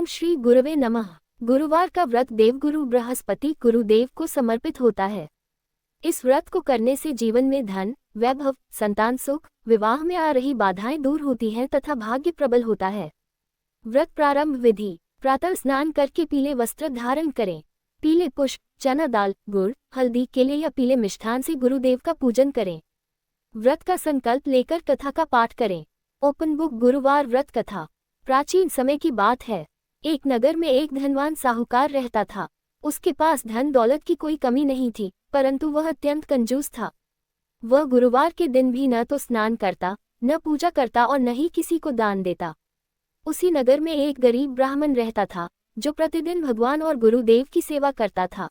ओम श्री गुरवे नमः। गुरुवार का व्रत देवगुरु बृहस्पति गुरुदेव को समर्पित होता है। इस व्रत को करने से जीवन में धन, वैभव, संतान सुख, विवाह में आ रही बाधाएं दूर होती हैं तथा भाग्य प्रबल होता है। व्रत प्रारंभ विधि: प्रातः स्नान करके पीले वस्त्र धारण करें। पीले पुष्प, चना दाल, गुड़, हल्दी, केले या पीले मिष्ठान से गुरुदेव का पूजन करें। व्रत का संकल्प लेकर कथा का पाठ करें। ओपन बुक गुरुवार व्रत कथा। प्राचीन समय की बात है। एक नगर में एक धनवान साहूकार रहता था। उसके पास धन दौलत की कोई कमी नहीं थी, परंतु वह अत्यंत कंजूस था। वह गुरुवार के दिन भी न तो स्नान करता, न पूजा करता और न ही किसी को दान देता। उसी नगर में एक गरीब ब्राह्मण रहता था, जो प्रतिदिन भगवान और गुरुदेव की सेवा करता था।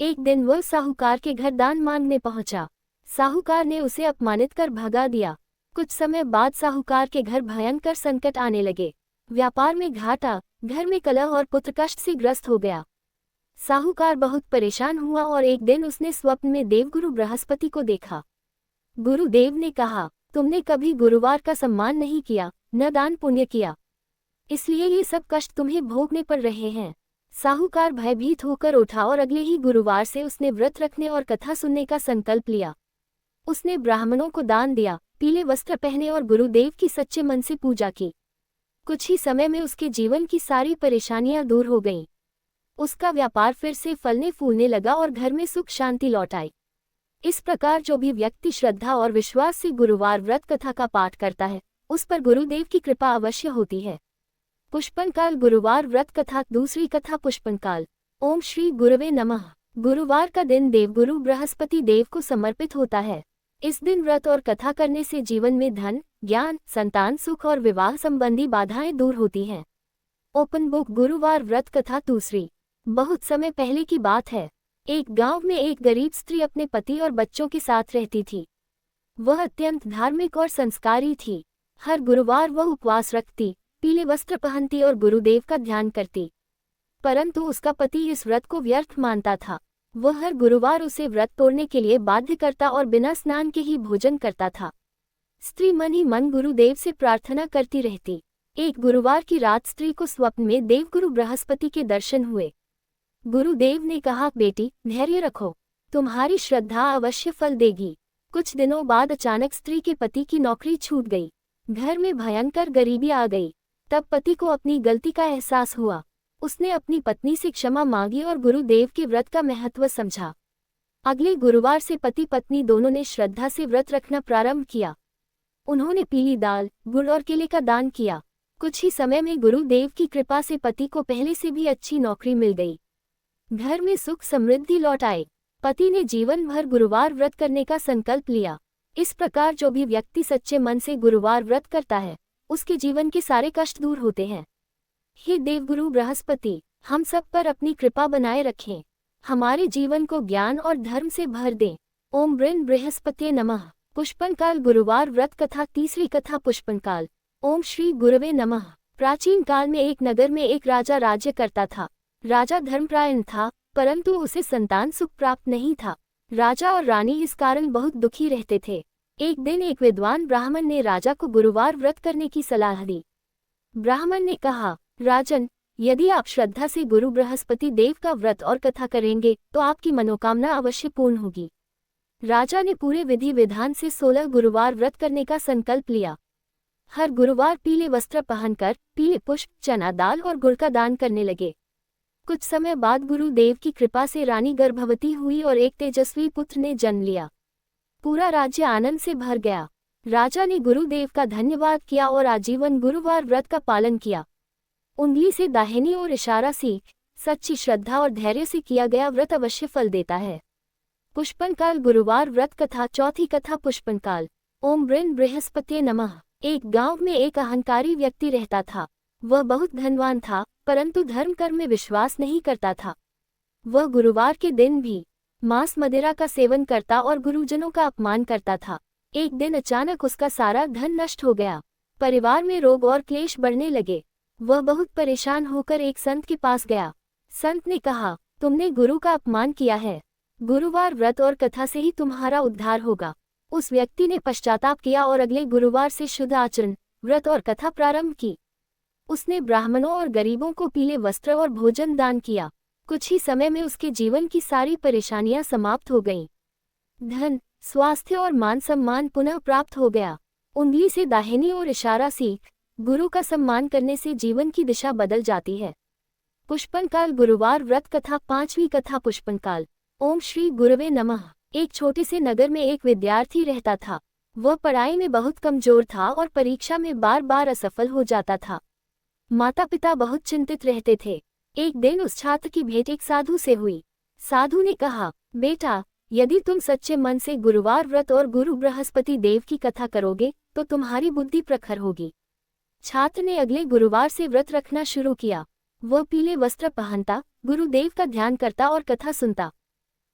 एक दिन वह साहूकार के घर दान मांगने पहुंचा। साहूकार ने उसे अपमानित कर भगा दिया। कुछ समय बाद साहूकार के घर भयंकर संकट आने लगे। व्यापार में घाटा, घर में कलह और पुत्र कष्ट से ग्रस्त हो गया। साहूकार बहुत परेशान हुआ और एक दिन उसने स्वप्न में देवगुरु बृहस्पति को देखा। गुरुदेव ने कहा, तुमने कभी गुरुवार का सम्मान नहीं किया, न दान पुण्य किया, इसलिए ये सब कष्ट तुम्हें भोगने पड़ रहे हैं। साहूकार भयभीत होकर उठा और अगले ही गुरुवार से उसने व्रत रखने और कथा सुनने का संकल्प लिया। उसने ब्राह्मणों को दान दिया, पीले वस्त्र पहने और गुरुदेव की सच्चे मन से पूजा की। कुछ ही समय में उसके जीवन की सारी परेशानियां दूर हो गईं। उसका व्यापार फिर से फलने फूलने लगा और घर में सुख शांति लौट आई। इस प्रकार जो भी व्यक्ति श्रद्धा और विश्वास से गुरुवार व्रत कथा का पाठ करता है, उस पर गुरुदेव की कृपा अवश्य होती है। पुष्पनकाल गुरुवार व्रत कथा। दूसरी कथा पुष्पनकाल। ओम श्री गुरवे नमः। गुरुवार का दिन देवगुरु बृहस्पति देव को समर्पित होता है। इस दिन व्रत और कथा करने से जीवन में धन, ज्ञान, संतान सुख और विवाह संबंधी बाधाएं दूर होती हैं। ओपन बुक गुरुवार व्रत कथा। दूसरी। बहुत समय पहले की बात है। एक गांव में एक गरीब स्त्री अपने पति और बच्चों के साथ रहती थी। वह अत्यंत धार्मिक और संस्कारी थी। हर गुरुवार वह उपवास रखती, पीले वस्त्र पहनती और गुरुदेव का ध्यान करती। परंतु उसका पति इस व्रत को व्यर्थ मानता था। वह हर गुरुवार उसे व्रत तोड़ने के लिए बाध्य करता और बिना स्नान के ही भोजन करता था। स्त्री मन ही मन गुरुदेव से प्रार्थना करती रहती। एक गुरुवार की रात स्त्री को स्वप्न में देवगुरु बृहस्पति के दर्शन हुए। गुरुदेव ने कहा, बेटी धैर्य रखो, तुम्हारी श्रद्धा अवश्य फल देगी। कुछ दिनों बाद अचानक स्त्री के पति की नौकरी छूट गई। घर में भयंकर गरीबी आ गई। तब पति को अपनी गलती का एहसास हुआ। उसने अपनी पत्नी से क्षमा मांगी और गुरुदेव के व्रत का महत्व समझा। अगले गुरुवार से पति पत्नी दोनों ने श्रद्धा से व्रत रखना प्रारंभ किया। उन्होंने पीली दाल, गुड़ और केले का दान किया। कुछ ही समय में गुरुदेव की कृपा से पति को पहले से भी अच्छी नौकरी मिल गई। घर में सुख समृद्धि लौट आए। पति ने जीवन भर गुरुवार व्रत करने का संकल्प लिया। इस प्रकार जो भी व्यक्ति सच्चे मन से गुरुवार व्रत करता है, उसके जीवन के सारे कष्ट दूर होते हैं। हे देवगुरु बृहस्पति, हम सब पर अपनी कृपा बनाए रखें। हमारे जीवन को ज्ञान और धर्म से भर दें। ओम ब्रह्म बृहस्पति नमः। पुष्पनकाल गुरुवार व्रत कथा। तीसरी कथा पुष्पनकाल। ओम श्री गुरवे नमः। प्राचीन काल में एक नगर में एक राजा राज्य करता था। राजा धर्मपरायण था, परंतु उसे संतान सुख प्राप्त नहीं था। राजा और रानी इस कारण बहुत दुखी रहते थे। एक दिन एक विद्वान ब्राह्मण ने राजा को गुरुवार व्रत करने की सलाह दी। ब्राह्मण ने कहा, राजन, यदि आप श्रद्धा से गुरु बृहस्पति देव का व्रत और कथा करेंगे तो आपकी मनोकामना अवश्य पूर्ण होगी। राजा ने पूरे विधि विधान से 16 गुरुवार व्रत करने का संकल्प लिया। हर गुरुवार पीले वस्त्र पहनकर पीले पुष्प, चना दाल और गुड़ का दान करने लगे। कुछ समय बाद गुरुदेव की कृपा से रानी गर्भवती हुई और एक तेजस्वी पुत्र ने जन्म लिया। पूरा राज्य आनंद से भर गया। राजा ने गुरुदेव का धन्यवाद किया और आजीवन गुरुवार व्रत का पालन किया। उंगली से दाहिनी ओर इशारा सीख, सच्ची श्रद्धा और धैर्य से किया गया व्रत अवश्य फल देता है। पुष्पनकाल गुरुवार व्रत कथा। चौथी कथा पुष्पनकाल। ओम ब्रह्म बृहस्पति नमः। एक गांव में एक अहंकारी व्यक्ति रहता था। वह बहुत धनवान था, परंतु धर्म कर्म में विश्वास नहीं करता था। वह गुरुवार के दिन भी मांस मदिरा का सेवन करता और गुरुजनों का अपमान करता था। एक दिन अचानक उसका सारा धन नष्ट हो गया। परिवार में रोग और क्लेश बढ़ने लगे। वह बहुत परेशान होकर एक संत के पास गया। संत ने कहा, तुमने गुरु का अपमान किया है। गुरुवार व्रत और कथा से ही तुम्हारा उद्धार होगा। उस व्यक्ति ने पश्चाताप किया और अगले गुरुवार से शुद्ध आचरण, व्रत और कथा प्रारंभ की। उसने ब्राह्मणों और गरीबों को पीले वस्त्र और भोजन दान किया। कुछ ही समय में उसके जीवन की सारी परेशानियां समाप्त हो गईं। धन, स्वास्थ्य और मान सम्मान पुनः प्राप्त हो गया। उंगली से दाहिनी ओर इशारा सीख। गुरु का सम्मान करने से जीवन की दिशा बदल जाती है। पुष्पनकाल गुरुवार व्रत कथा। 5वीं कथा पुष्पनकाल। ओम श्री गुरवे नमः। एक छोटे से नगर में एक विद्यार्थी रहता था। वह पढ़ाई में बहुत कमजोर था और परीक्षा में बार बार असफल हो जाता था। माता पिता बहुत चिंतित रहते थे। एक दिन उस छात्र की भेंट एक साधु से हुई। साधु ने कहा, बेटा, यदि तुम सच्चे मन से गुरुवार व्रत और गुरु बृहस्पति देव की कथा करोगे तो तुम्हारी बुद्धि प्रखर होगी। छात्र ने अगले गुरुवार से व्रत रखना शुरू किया। वह पीले वस्त्र पहनता, गुरुदेव का ध्यान करता और कथा सुनता।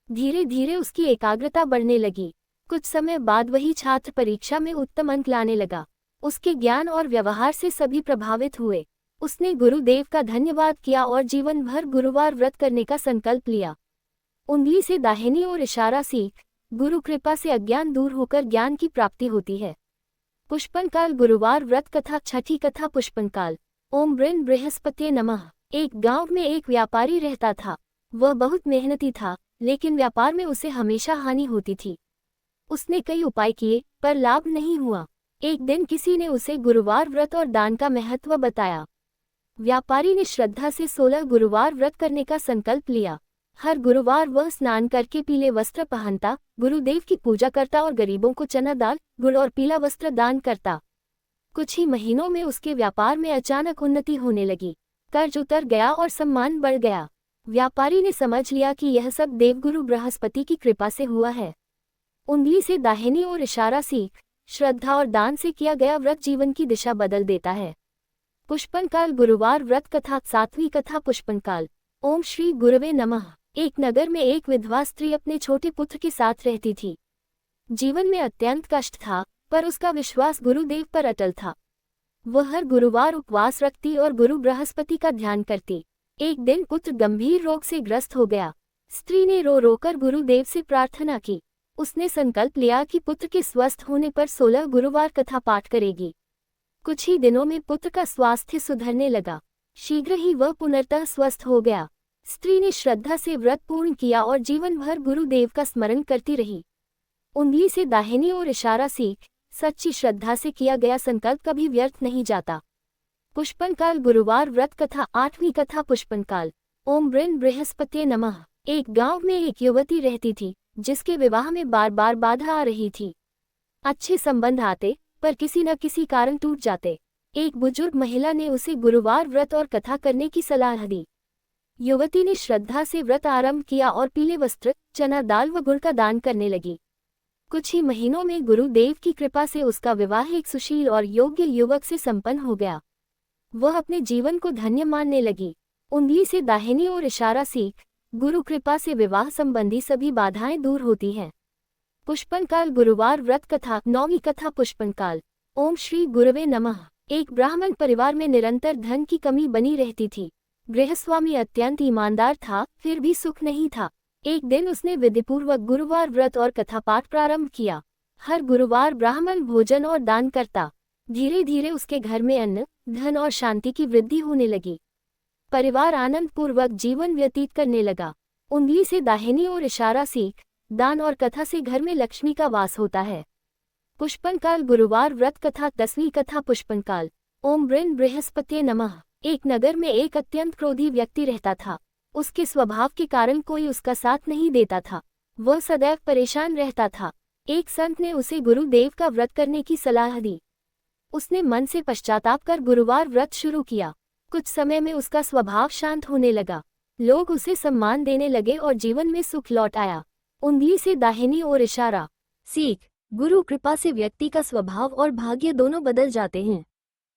धीरे धीरे उसकी एकाग्रता बढ़ने लगी। कुछ समय बाद वही छात्र परीक्षा में उत्तम अंक लाने लगा। उसके ज्ञान और व्यवहार से सभी प्रभावित हुए। उसने गुरुदेव का धन्यवाद किया और जीवन भर गुरुवार व्रत करने का संकल्प लिया। उंगली से दाहिनी ओर इशारा सीख। गुरु कृपा से अज्ञान दूर होकर ज्ञान की प्राप्ति होती है। पुष्पनकाल गुरुवार व्रत कथा। 6ठी कथा पुष्पनकाल। ओम ब्रह्म बृहस्पते नमः। एक गांव में एक व्यापारी रहता था। वह बहुत मेहनती था, लेकिन व्यापार में उसे हमेशा हानि होती थी। उसने कई उपाय किए, पर लाभ नहीं हुआ। एक दिन किसी ने उसे गुरुवार व्रत और दान का महत्व बताया। व्यापारी ने श्रद्धा से 16 गुरुवार व्रत करने का संकल्प लिया। हर गुरुवार वह स्नान करके पीले वस्त्र पहनता, गुरुदेव की पूजा करता और गरीबों को चना दाल, गुड़ और पीला वस्त्र दान करता। कुछ ही महीनों में उसके व्यापार में अचानक उन्नति होने लगी। कर्ज उतर गया और सम्मान बढ़ गया। व्यापारी ने समझ लिया कि यह सब देवगुरु बृहस्पति की कृपा से हुआ है। उंगली से दाहिनी ओर इशारा सीख। श्रद्धा और दान से किया गया व्रत जीवन की दिशा बदल देता है। पुष्पनकाल गुरुवार व्रत कथा। 7वीं कथा पुष्पनकाल। ओम श्री गुरवे नमः। एक नगर में एक विधवा स्त्री अपने छोटे पुत्र के साथ रहती थी। जीवन में अत्यंत कष्ट था, पर उसका विश्वास गुरुदेव पर अटल था। वह हर गुरुवार उपवास रखती और गुरु बृहस्पति का ध्यान करती। एक दिन पुत्र गंभीर रोग से ग्रस्त हो गया। स्त्री ने रो रोकर गुरुदेव से प्रार्थना की। उसने संकल्प लिया कि पुत्र के स्वस्थ होने पर 16 गुरुवार कथा पाठ करेगी। कुछ ही दिनों में पुत्र का स्वास्थ्य सुधरने लगा। शीघ्र ही वह पुनर्तः स्वस्थ हो गया। स्त्री ने श्रद्धा से व्रत पूर्ण किया और जीवन भर गुरुदेव का स्मरण करती रही। उंगली से दाहिनी ओर इशारा सीख। सच्ची श्रद्धा से किया गया संकल्प कभी व्यर्थ नहीं जाता। पुष्पनकाल गुरुवार व्रत कथा। 8वीं कथा पुष्पनकाल। ओम ब्रह्म बृहस्पते नमः। एक गांव में एक युवती रहती थी, जिसके विवाह में बार बार बाधा आ रही थी। अच्छे संबंध आते, पर किसी न किसी कारण टूट जाते। एक बुजुर्ग महिला ने उसे गुरुवार व्रत और कथा करने की सलाह दी। युवती ने श्रद्धा से व्रत आरंभ किया और पीले वस्त्र, चना दाल व गुड़ का दान करने लगी। कुछ ही महीनों में गुरुदेव की कृपा से उसका विवाह एक सुशील और योग्य युवक से संपन्न हो गया। वह अपने जीवन को धन्य मानने लगी। उंगली से दाहिनी ओर इशारा सीख। गुरु कृपा से विवाह संबंधी सभी बाधाएं दूर होती हैं। पुष्पनकाल गुरुवार व्रत कथा। 9वीं कथा पुष्पनकाल। ओम श्री गुरवे नमः। एक ब्राह्मण परिवार में निरंतर धन की कमी बनी रहती थी। गृहस्वामी अत्यंत ईमानदार था, फिर भी सुख नहीं था। एक दिन उसने विधिपूर्वक गुरुवार व्रत और कथा पाठ प्रारंभ किया। हर गुरुवार ब्राह्मण भोजन और दान करता। धीरे धीरे उसके घर में अन्न, धन और शांति की वृद्धि होने लगी। परिवार आनंद पूर्वक जीवन व्यतीत करने लगा। उंगली से दाहिनी ओर इशारा सीख। दान और कथा से घर में लक्ष्मी का वास होता है। पुष्पनकाल गुरुवार व्रत कथा। 10वीं कथा पुष्पनकाल। ओम ब्रह्म बृहस्पते नमः। एक नगर में एक अत्यंत क्रोधी व्यक्ति रहता था। उसके स्वभाव के कारण कोई उसका साथ नहीं देता था। वह सदैव परेशान रहता था। एक संत ने उसे गुरुदेव का व्रत करने की सलाह दी। उसने मन से पश्चाताप कर गुरुवार व्रत शुरू किया। कुछ समय में उसका स्वभाव शांत होने लगा। लोग उसे सम्मान देने लगे और जीवन में सुख लौट आया। उंगली से दाहिनी ओर इशारा सीख। गुरु कृपा से व्यक्ति का स्वभाव और भाग्य दोनों बदल जाते हैं।